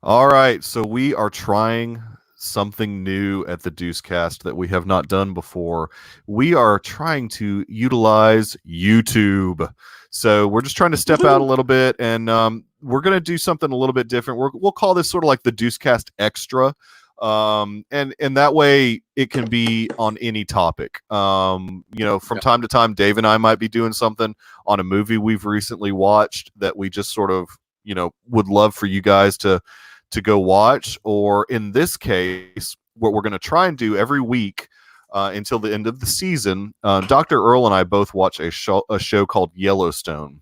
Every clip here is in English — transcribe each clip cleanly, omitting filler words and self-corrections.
All right, so we are trying something new at the Deucecast that we have not done before. We are trying to utilize YouTube. So we're just trying to step out a Woohoo! little bit, and we're going to do something a little bit different. We'll call this sort of like the Deucecast Extra, and that way it can be on any topic. From Yep. time to time, Dave and I might be doing something on a movie we've recently watched that we just sort of would love for you guys to go watch, or in this case, what we're going to try and do every week until the end of the season. Dr. Earl and I both watch a show called Yellowstone.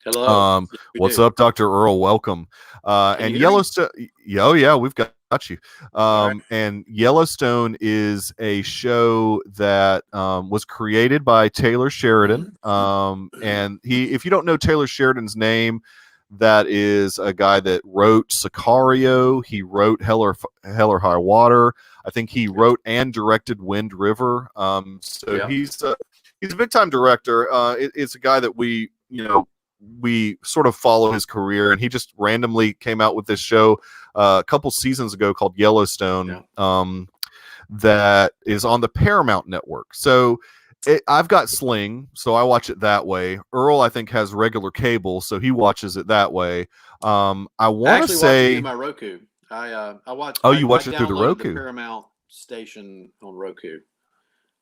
Hello. Yes, we What's do. up, Dr. Earl? Welcome. Can And you hear me? Yellowstone, oh yeah, we've got you. All right. And Yellowstone is a show that was created by Taylor Sheridan. And if you don't know Taylor Sheridan's name, that is a guy that wrote Sicario. He wrote Hell or High Water. I think he wrote and directed Wind River. So Yeah. he's a big time director. It's a guy that we sort of follow his career, and he just randomly came out with this show a couple seasons ago called Yellowstone. That is on the Paramount Network. So I've got Sling, so I watch it that way. Earl, I think, has regular cable, so he watches it that way. I I want to actually watch it say, through my Roku. I watch. oh, I, you I watch it through the downloaded the Roku. Paramount station on Roku.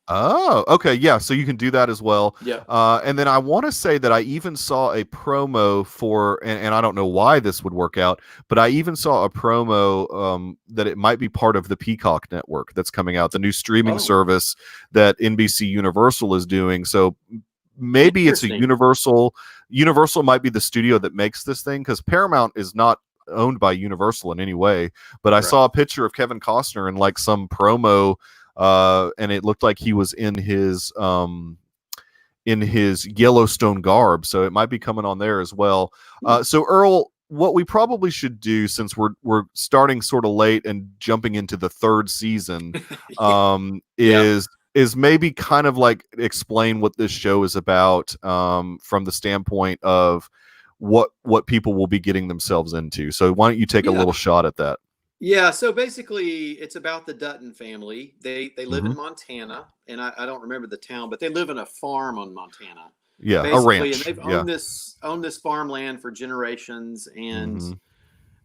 Oh, okay, yeah. So you can do that as well. Yep. And then I want to say that I even saw a promo for, and I don't know why this would work out, but I even saw a promo that it might be part of the Peacock network that's coming out, the new streaming Oh, service that NBC Universal is doing. So maybe it's a interesting. Universal. Universal might be the studio that makes this thing, because Paramount is not owned by Universal in any way. But I Right. saw a picture of Kevin Costner in like some promo. And it looked like he was in his Yellowstone garb, so it might be coming on there as well. So Earl, what we probably should do, since we're starting sort of late and jumping into the third season, is maybe kind of like explain what this show is about from the standpoint of what people will be getting themselves into. So why don't you take a Yeah. little shot at that? Yeah. So basically, it's about the Dutton family. They live Mhm. in Montana, and I don't remember the town, but they live in a farm on Montana. Yeah, a Basically, and ranch. they've Yeah. owned this farmland for generations, and Mhm.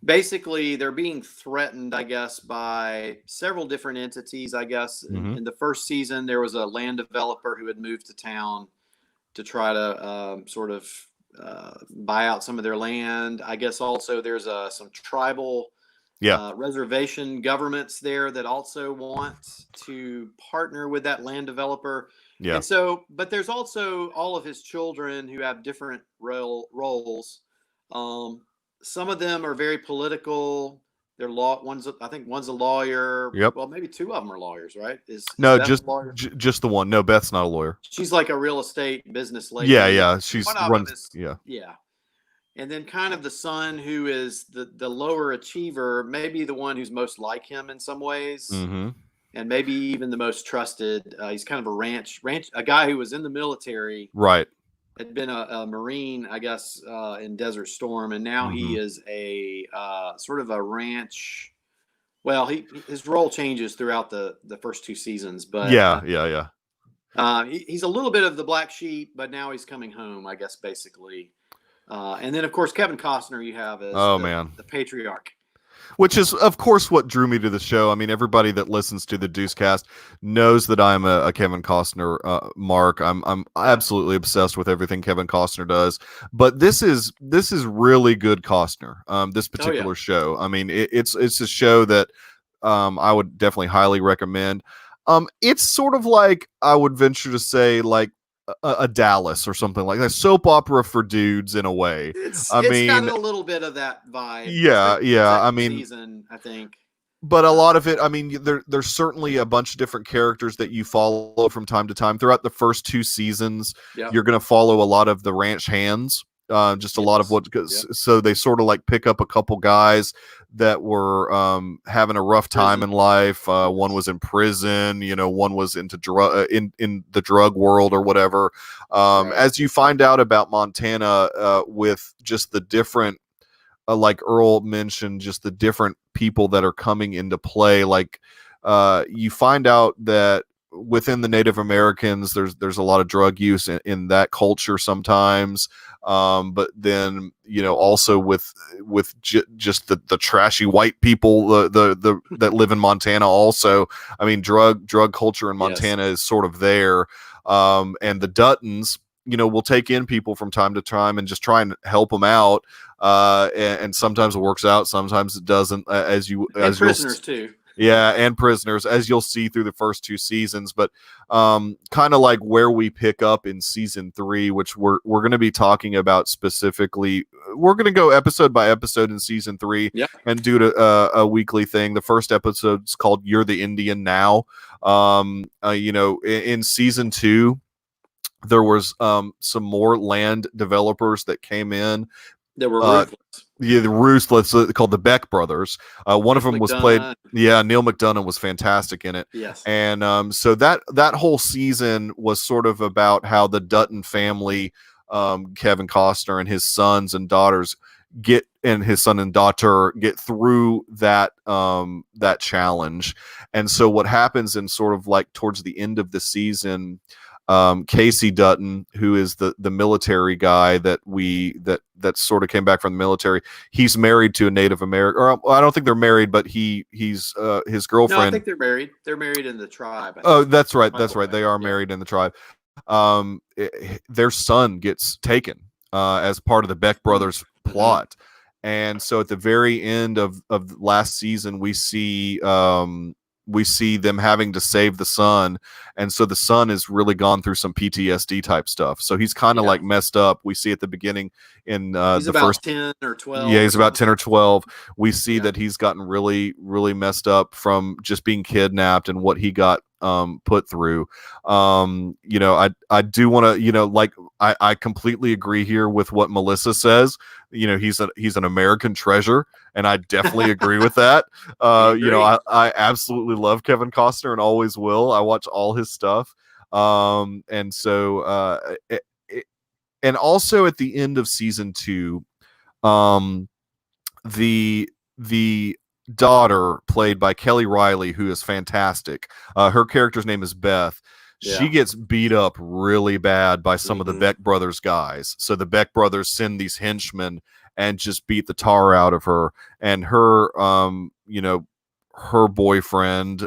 basically they're being threatened, I guess, by several different entities. I guess Mhm. in the first season there was a land developer who had moved to town to try to sort of buy out some of their land. I guess also there's some tribal Yeah. reservation governments there that also want to partner with that land developer. Yeah. And so, but there's also all of his children who have different roles. Um, some of them are very political. They're I think one's a lawyer. Yep. Well, maybe two of them are lawyers, right? Is No, Beth just a lawyer? just the one. No, Beth's not a lawyer. She's like a real estate business lady. Yeah, And then yeah. She's one of them runs. is, Yeah. yeah. And then kind of the son who is the lower achiever, maybe the one who's most like him in some ways, Mm-hmm. and maybe even the most trusted. He's kind of a guy who was in the military, Right. had been a Marine, I guess, in Desert Storm, and now Mm-hmm. he is a sort of a ranch. Well, his role changes throughout the first two seasons, but Yeah, yeah. he's a little bit of the black sheep, but now he's coming home, I guess, basically. And then, of course, Kevin Costner you have as Oh man. the patriarch. Which is, of course, what drew me to the show. I mean, everybody that listens to the Deucecast knows that I'm a Kevin Costner mark. I'm absolutely obsessed with everything Kevin Costner does. But this is really good Costner. This particular show. I mean, it's a show that I would definitely highly recommend. It's sort of like, I would venture to say, like a Dallas or something like that, soap opera for dudes in a way. It's mean, got a little bit of that vibe. Yeah, yeah. I mean, season, I think. But a lot of it, I mean, there's certainly a bunch of different characters that you follow from time to time. Throughout the first two seasons, you're going to follow a lot of the ranch hands. Just a lot of what, so they sort of like pick up a couple guys that were having a rough time in life. One was in prison, one was into in the drug world or whatever. As you find out about Montana, with just the different like Earl mentioned, just the different people that are coming into play. Like you find out that within the Native Americans, there's a lot of drug use in that culture sometimes. But then, also with just the trashy white people, the that live in Montana also. I mean, drug culture in Montana is sort of there. And the Duttons, will take in people from time to time and just try and help them out. And sometimes it works out, sometimes it doesn't, and prisoners too. Yeah, and prisoners, as you'll see through the first 2 seasons. But kind of like where we pick up in season 3, which we're going to be talking about specifically. We're going to go episode by episode in season 3 and do a weekly thing. The first episode's called "You're the Indian Now." In season 2, there was some more land developers that came in. They were ruthless. The ruthless, called the Beck brothers. One of them was played. Yeah, Neil McDonough was fantastic in it. Yes. And so that whole season was sort of about how the Dutton family, Kevin Costner and his sons and daughters his son and daughter get through that challenge. And so what happens in sort of like towards the end of the season, Casey Dutton, who is the military guy that sort of came back from the military, he's married to a Native American, or I don't think they're married, but he's his girlfriend. No, I think they're married. They're married in the tribe. Oh, that's right. That's right. They are married in the tribe. Their son gets taken as part of the Beck brothers plot. And so at the very end of last season, we see them having to save the son. And so the son has really gone through some PTSD type stuff. So he's kind of like messed up. We see at the beginning in he's the about first 10 or 12. Yeah, he's about 10 or 12. We see that he's gotten really, really messed up from just being kidnapped and what he got put through. I do want to, I completely agree here with what Melissa says. He's an American treasure, and I definitely agree with that. I absolutely love Kevin Costner and always will. I watch all his stuff. And so and also at the end of season 2, the daughter, played by Kelly Riley, who is fantastic. Her character's name is Beth. She gets beat up really bad by some of the Beck brothers guys. So the Beck brothers send these henchmen and just beat the tar out of her. And her, her boyfriend,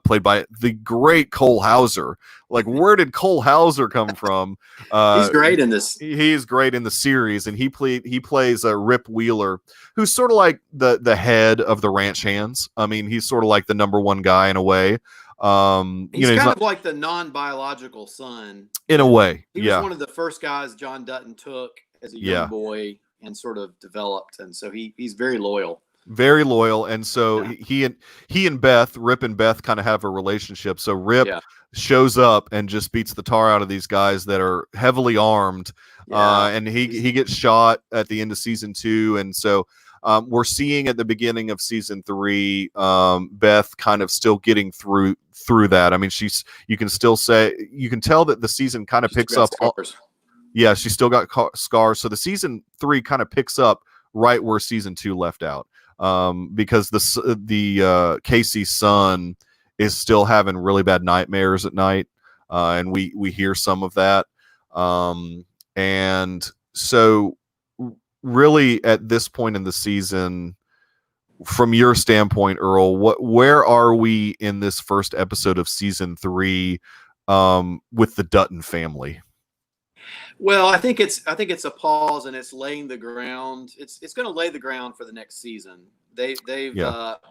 played by the great Cole Hauser. Like, where did Cole Hauser come from? He's great in this. He's great in the series, and he plays Rip Wheeler, who's sort of like the head of the ranch hands. I mean, he's sort of like the number one guy in a way. He's kind of like the non-biological son. In a way, he was one of the first guys John Dutton took as a young boy and sort of developed, and so he's very loyal. Very loyal. And so he and Beth, Rip and Beth, kind of have a relationship. So Rip shows up and just beats the tar out of these guys that are heavily armed. And he gets shot at the end of season 2. And so we're seeing at the beginning of season 3, Beth kind of still getting through that. I mean, you can tell that the season kind of picks up. Yeah, she's still got scars. So the season 3 kind of picks up right where season 2 left out. Because the Casey's son is still having really bad nightmares at night, and we hear some of that. And so really at this point in the season, from your standpoint, Earl, where are we in this first episode of season 3 with the Dutton family? Well, I think it's a pause, and it's laying the ground. It's going to lay the ground for the next season. They've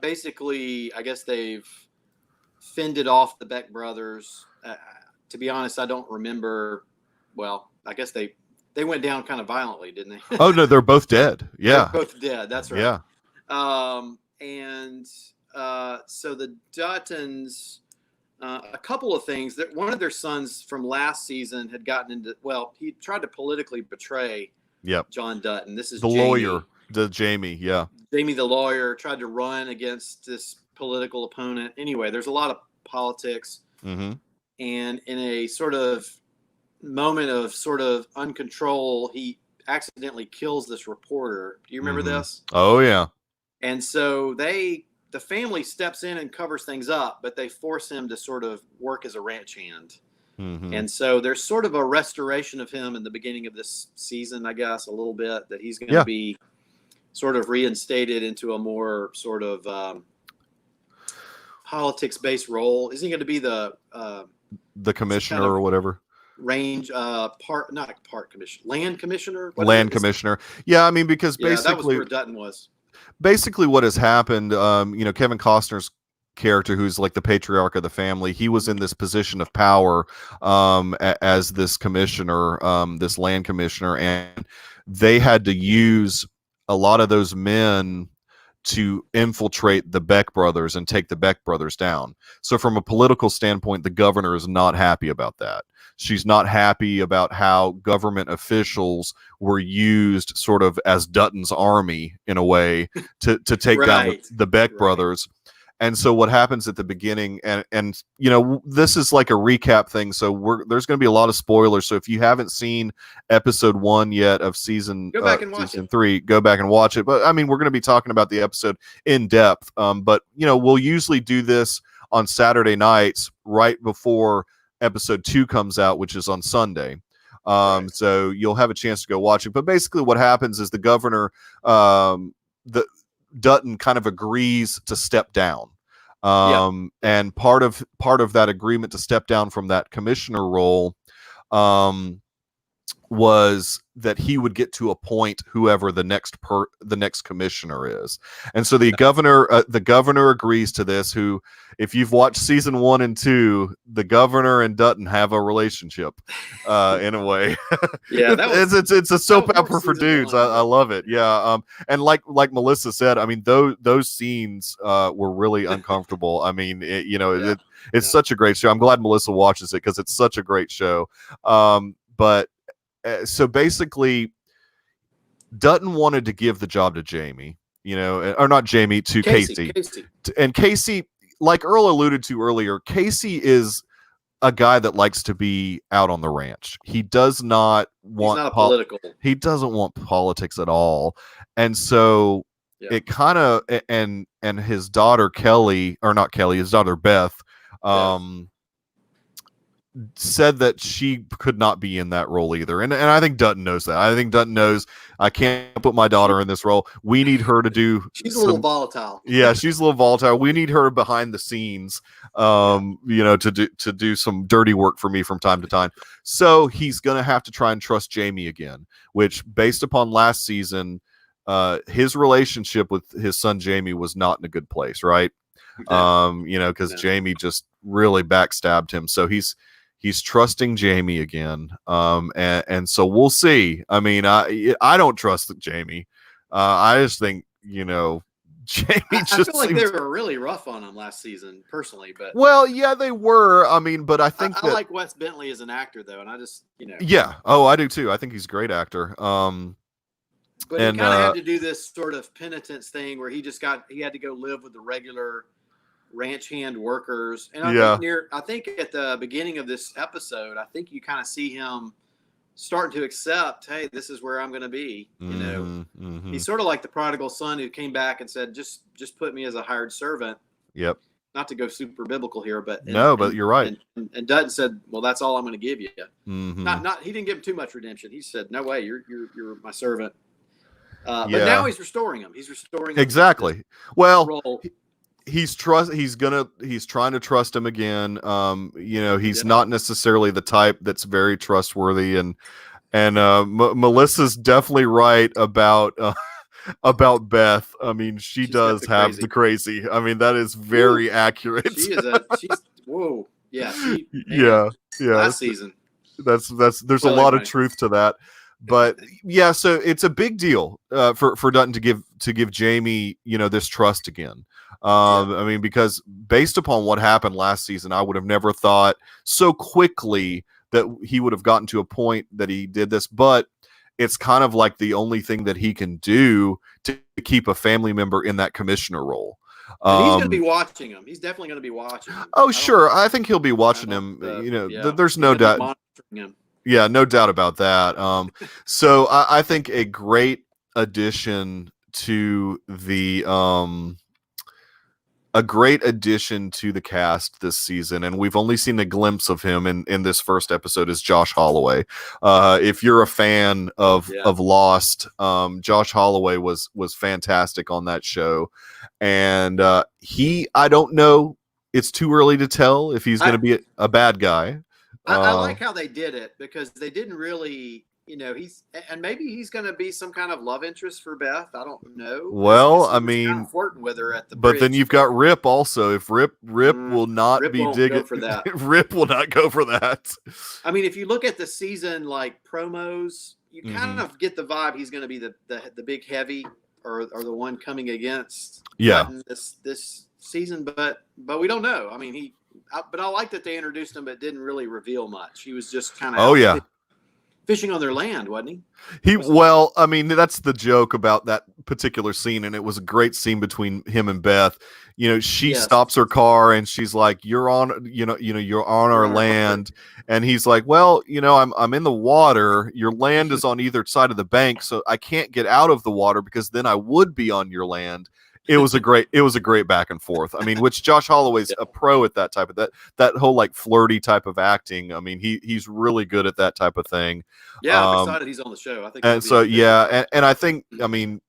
basically, I guess they've fended off the Beck brothers. To be honest, I don't remember. Well, I guess they went down kind of violently, didn't they? Oh no, they're both dead. Yeah, they're both dead. That's right. Yeah. So the Duttons. A couple of things. That one of their sons from last season had gotten into. Well, he tried to politically betray. John Dutton. This is the Jamie. Lawyer, Jamie. Yeah, Jamie the lawyer tried to run against this political opponent. Anyway, there's a lot of politics, and in a sort of moment of sort of uncontrol, he accidentally kills this reporter. Do you remember this? Oh yeah. And so the family steps in and covers things up, but they force him to sort of work as a ranch hand. And so there's sort of a restoration of him in the beginning of this season, I guess, a little bit, that he's going to be sort of reinstated into a more sort of politics-based role. Isn't he going to be the commissioner or whatever? Land commissioner? Land commissioner. Yeah, I mean, because basically that was where Dutton was. Basically what has happened, Kevin Costner's character, who's like the patriarch of the family, he was in this position of power as this commissioner, this land commissioner, and they had to use a lot of those men to infiltrate the Beck brothers and take the Beck brothers down. So from a political standpoint, the governor is not happy about that. She's not happy about how government officials were used sort of as Dutton's army in a way to take down the Beck brothers. And so what happens at the beginning, and this is like a recap thing, so there's going to be a lot of spoilers. So if you haven't seen episode 1 yet of season 3, go back and watch it. But I mean, we're going to be talking about the episode in depth. But we'll usually do this on Saturday nights right before episode 2 comes out, which is on Sunday. So you'll have a chance to go watch it. But basically what happens is the governor, Dutton kind of agrees to step down. And part of that agreement to step down from that commissioner role was that he would get to appoint whoever the next commissioner is. And so the governor agrees to this, who, if you've watched season 1 and 2, the governor and Dutton have a relationship in a way. Yeah, it's a soap opera for dudes. I love it. Yeah. And like Melissa said, I mean, those scenes were really uncomfortable. I mean, it's such a great show. I'm glad Melissa watches it because it's such a great show. So basically, Dutton wanted to give the job to Jamie, or not Jamie, to Casey. And Casey, like Earl alluded to earlier, Casey is a guy that likes to be out on the ranch. He does not want political. He doesn't want politics at all. And so it kind of, and his daughter Kelly, or not Kelly, his daughter Beth, said that she could not be in that role either. And I think Dutton knows that. I think Dutton knows, I can't put my daughter in this role. We need her to do She's a little volatile. Yeah, she's a little volatile. We need her behind the scenes, to do some dirty work for me from time to time. So he's going to have to try and trust Jamie again, which, based upon last season, his relationship with his son Jamie was not in a good place, right? Because Jamie just really backstabbed him. So he's trusting Jamie again. And so we'll see. I mean, I don't trust Jamie. I just think, Jamie I feel like they were really rough on him last season, personally. But well, yeah, they were. I mean, but I think I like Wes Bentley as an actor, though, and I just, Yeah. Oh, I do too. I think he's a great actor. But he kind of had to do this sort of penitence thing where he had to go live with the regular ranch hand workers. And I think at the beginning of this episode, I think you kind of see him starting to accept, hey, this is where I'm going to be. He's sort of like the prodigal son who came back and said, just put me as a hired servant. Yep. Not to go super biblical here, but but you're right. And Dutton said, well, that's all I'm going to give you. He didn't give him too much redemption. He said, no way, you're my servant. But now he's restoring him. He's restoring him. Exactly. Well, he's trying to trust him again. He's not necessarily the type that's very trustworthy, and Melissa's definitely right about Beth. I mean, she's does have the crazy. I mean, that is very accurate. She's whoa. Yeah. Last season. There's a lot of truth to that. But yeah, so it's a big deal for Dutton to give Jamie, this trust again. I mean, because based upon what happened last season, I would have never thought so quickly that he would have gotten to a point that he did this. But it's kind of like the only thing that he can do to keep a family member in that commissioner role. And he's going to be watching him. He's definitely going to be watching him. Oh, sure. I think he'll be watching him. There's no doubt. Him. Yeah, no doubt about that. So I think a great addition to the cast this season, and we've only seen a glimpse of him in this first episode, is Josh Holloway. If you're a fan of Lost, Josh Holloway was fantastic on that show, and I don't know, it's too early to tell if he's going to be a bad guy. I like how they did it, because they didn't really, maybe he's going to be some kind of love interest for Beth. I don't know. Well, I Kind mean, of flirting with her at the but bridge. then you've got Rip also. If Rip will not Rip be won't digging go for that. Rip will not go for that. I mean, if you look at the season like promos, you kind of get the vibe he's going to be the big heavy, or the one coming against this season, but we don't know. I mean, but I like that they introduced him, but didn't really reveal much. He was just kind of fishing on their land, wasn't he? Well, I mean, that's the joke about that particular scene, and it was a great scene between him and Beth. She stops her car and she's like, "You're on, you're on our land," and he's like, "Well, I'm in the water. Your land is on either side of the bank, so I can't get out of the water because then I would be on your land." It was a great back and forth. I mean, which Josh Holloway's a pro at that type of that whole like flirty type of acting. I mean, he's really good at that type of thing. Yeah, I'm excited he's on the show. I think, and so and I think, I mean,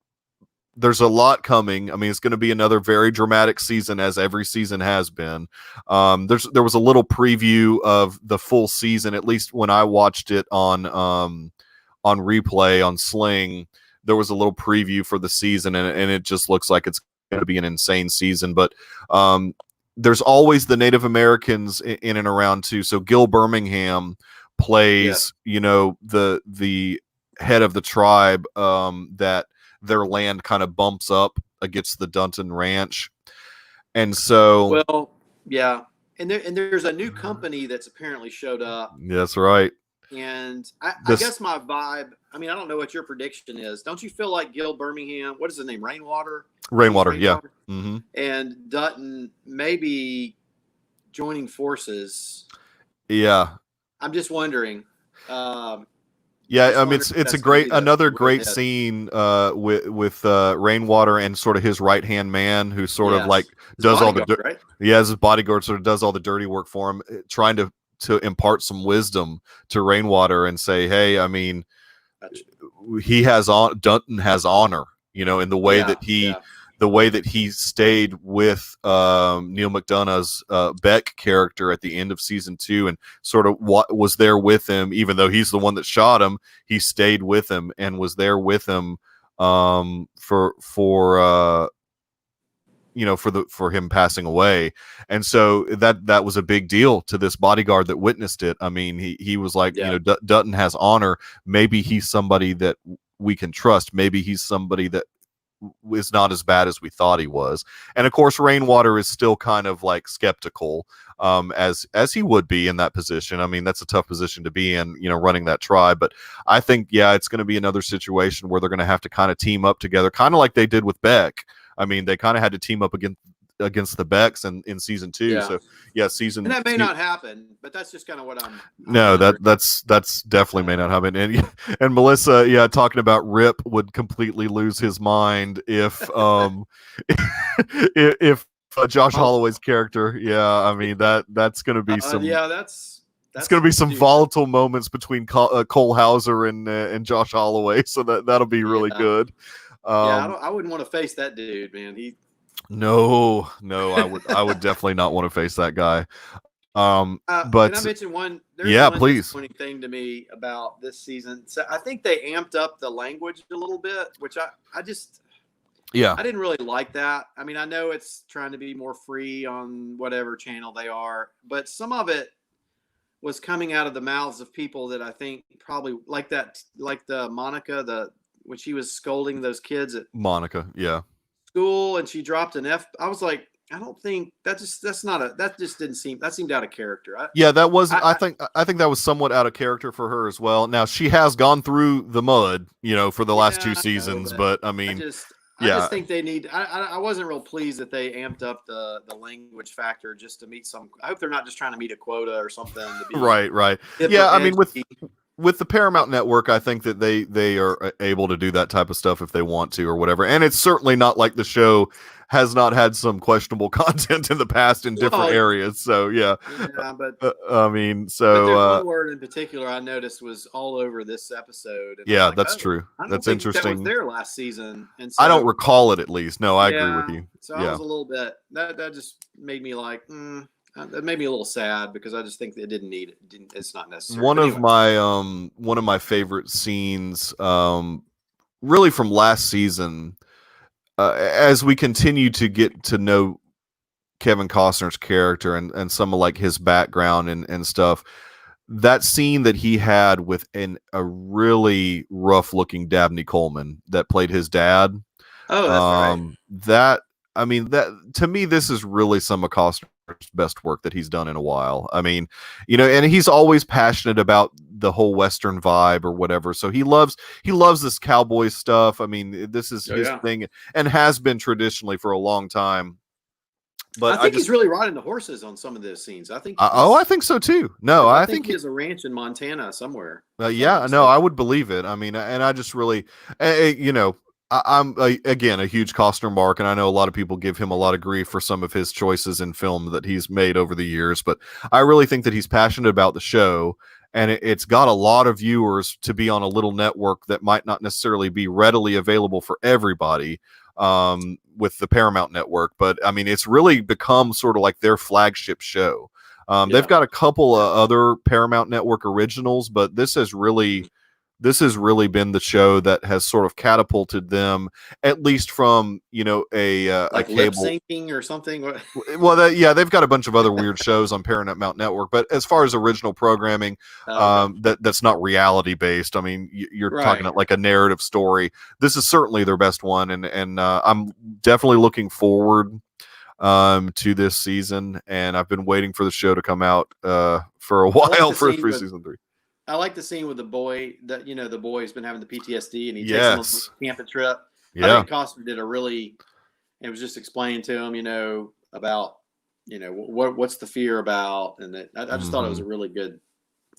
there's a lot coming. I mean, it's going to be another very dramatic season, as every season has been. There was a little preview of the full season, at least when I watched it on replay on Sling. There was a little preview for the season, and it just looks like it's going to be an insane season. But there's always the Native Americans in and around too. So Gil Birmingham plays, the head of the tribe that their land kind of bumps up against the Dunton Ranch. And so, and there's a new company that's apparently showed up. That's right. And I guess my vibe, I mean, I don't know what your prediction is. Don't you feel like Gil Birmingham, what is his name? Rainwater, yeah. Mm-hmm. And Dutton maybe joining forces. Yeah. I'm just wondering. I mean, it's another great scene with Rainwater and sort of his right-hand man, who sort of like does all the right? His bodyguard sort of does all the dirty work for him, trying to impart some wisdom to Rainwater and say, hey, I mean, Dutton has honor, in the way that he stayed with Neil McDonough's Beck character at the end of season 2, and sort of was there with him, even though he's the one that shot him. He stayed with him and was there with him for him passing away. And so that was a big deal to this bodyguard that witnessed it. I mean, he was like, Dutton has honor. Maybe he's somebody that we can trust. Maybe he's somebody that is not as bad as we thought he was. And of course, Rainwater is still kind of like skeptical, as he would be in that position. I mean, that's a tough position to be in, running that tribe. But I think, it's going to be another situation where they're going to have to kind of team up together, kind of like they did with Beck. I mean, they kind of had to team up against the Becks in season 2. Yeah. So season. And that may not happen, but that's just kind of what I'm. No, that's definitely may not happen. And Melissa, talking about Rip would completely lose his mind if if Josh Holloway's character. I mean, that's going to be some. It's going to be some volatile moments between Cole Hauser and Josh Holloway. So that'll be really good. I wouldn't want to face that dude, man. No, I would definitely not want to face that guy. But can I mention one? There's one please. Disappointing thing to me about this season. So I think they amped up the language a little bit, which I didn't really like that. I mean, I know it's trying to be more free on whatever channel they are, but some of it was coming out of the mouths of people that I think probably like the Monica, when she was scolding those kids at Monica, school, and she dropped an F. I was like, I don't think that seemed out of character. That was. I think that was somewhat out of character for her as well. Now she has gone through the mud, for the last 2 seasons, but I mean, I just think they need. I wasn't real pleased that they amped up the language factor just to meet some. I hope they're not just trying to meet a quota or something. To be right. Yeah, I mean with the Paramount Network, I think that they are able to do that type of stuff if they want to or whatever. And it's certainly not like the show has not had some questionable content in the past in different Well, areas. So yeah, yeah, I mean, but there's so one word in particular I noticed was all over this episode, and I'm yeah, like, that's oh, true. I don't That's think that was interesting. there last season, and I don't so recall it at least. No, I agree with yeah, you. so I Yeah. was a little bit that just made me like, that made me a little sad because I just think they didn't need it. It's not necessary. One But of anyway, my favorite scenes really from last season, as we continue to get to know Kevin Costner's character and some of like his background and stuff, that scene that he had with a really rough looking Dabney Coleman that played his dad, oh, that's right. that I mean, that to me, this is really some of Costner's best work that he's done in a while. I mean, and he's always passionate about the whole Western vibe or whatever. So he loves this cowboy stuff. I mean, this is Oh, his yeah. thing and has been traditionally for a long time. I But think he's really riding the horses on some of those scenes. I think I think so too. No, because I I think think he has a ranch in Montana somewhere. yeah, no, I would believe it. I mean, and I just really, I'm again a huge Costner mark, and I know a lot of people give him a lot of grief for some of his choices in film that he's made over the years, but I really think that he's passionate about the show, and it's got a lot of viewers to be on a little network that might not necessarily be readily available for everybody with the Paramount Network, but I mean, it's really become sort of like their flagship show. They've got a couple of other Paramount Network originals, but this has really been the show that has sort of catapulted them, at least from a like lip cable. syncing or something. Well, they've got a bunch of other weird shows on Paramount Network, but as far as original programming, Okay. that's not reality based. I mean, you're talking Right. about like a narrative story. This is certainly their best one, and I'm definitely looking forward to this season, and I've been waiting for the show to come out for a while for season 3. I like the scene with the boy that the boy's been having the PTSD and he takes him on a camping trip. Yeah. I think Costner did it was just explaining to him, about what's the fear about, and I just thought it was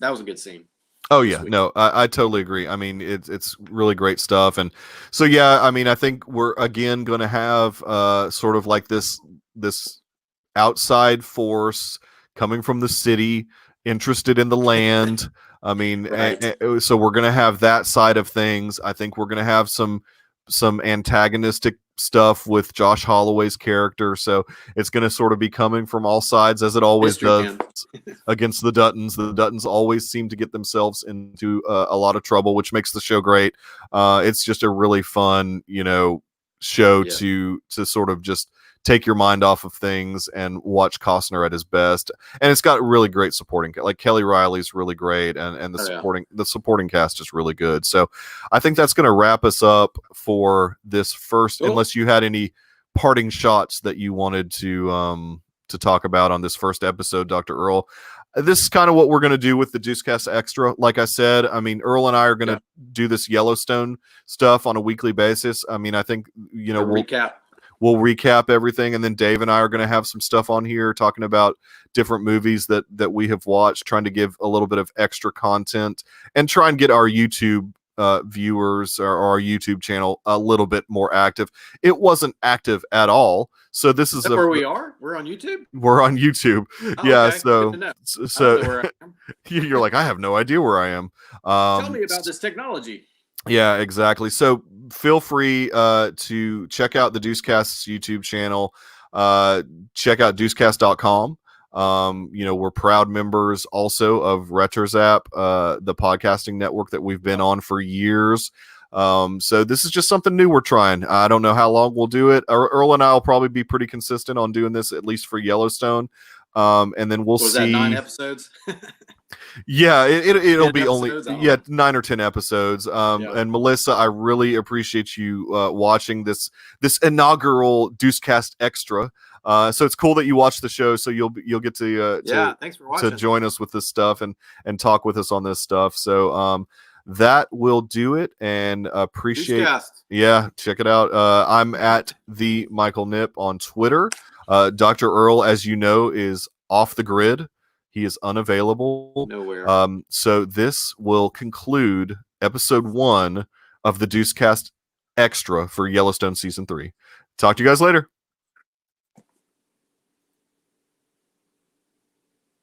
that was a good scene. Oh yeah, no, I totally agree. I mean, it's really great stuff, and so yeah, I mean, I think we're again going to have sort of like this outside force coming from the city, interested in the land. I mean, Right. so we're going to have that side of things. I think we're going to have some antagonistic stuff with Josh Holloway's character. So it's going to sort of be coming from all sides, as it always does against the Duttons. The Duttons always seem to get themselves into a lot of trouble, which makes the show great. It's just a really fun, show to sort of just take your mind off of things and watch Costner at his best. And it's got really great supporting, like Kelly Riley's really great, and the supporting cast is really good. So I think that's going to wrap us up for this first, unless you had any parting shots that you wanted to talk about on this first episode, Dr. Earl. This is kind of what we're going to do with the Deucecast Extra. Like I said, I mean, Earl and I are going to do this Yellowstone stuff on a weekly basis. I mean, I think, we'll recap everything, and then Dave and I are going to have some stuff on here talking about different movies that we have watched, trying to give a little bit of extra content and try and get our YouTube viewers or our YouTube channel a little bit more active. It wasn't active at all. So this is where we are. We're on YouTube. We're on YouTube. Oh, yeah. Okay. So you're like, I have no idea where I am. Tell me about this technology. Yeah, exactly. So feel free to check out the Deucecast's YouTube channel. Check out deucecast.com. We're proud members also of Retrozap, the podcasting network that we've been on for years. So this is just something new we're trying. I don't know how long we'll do it. Earl and I will probably be pretty consistent on doing this, at least for Yellowstone. And then we'll see. Was that 9 episodes? Yeah, it'll be only 9 or 10 episodes. And Melissa, I really appreciate you watching this inaugural Deucecast Extra. So it's cool that you watch the show. So you'll get to thanks for watching, to join us with this stuff and talk with us on this stuff. So that will do it, and appreciate. Deucecast. Yeah, check it out. I'm at the Michael Nip on Twitter. Dr. Earl, as you know, is off the grid. He is unavailable. Nowhere. So this will conclude episode 1 of the Deucecast Extra for Yellowstone season 3. Talk to you guys later.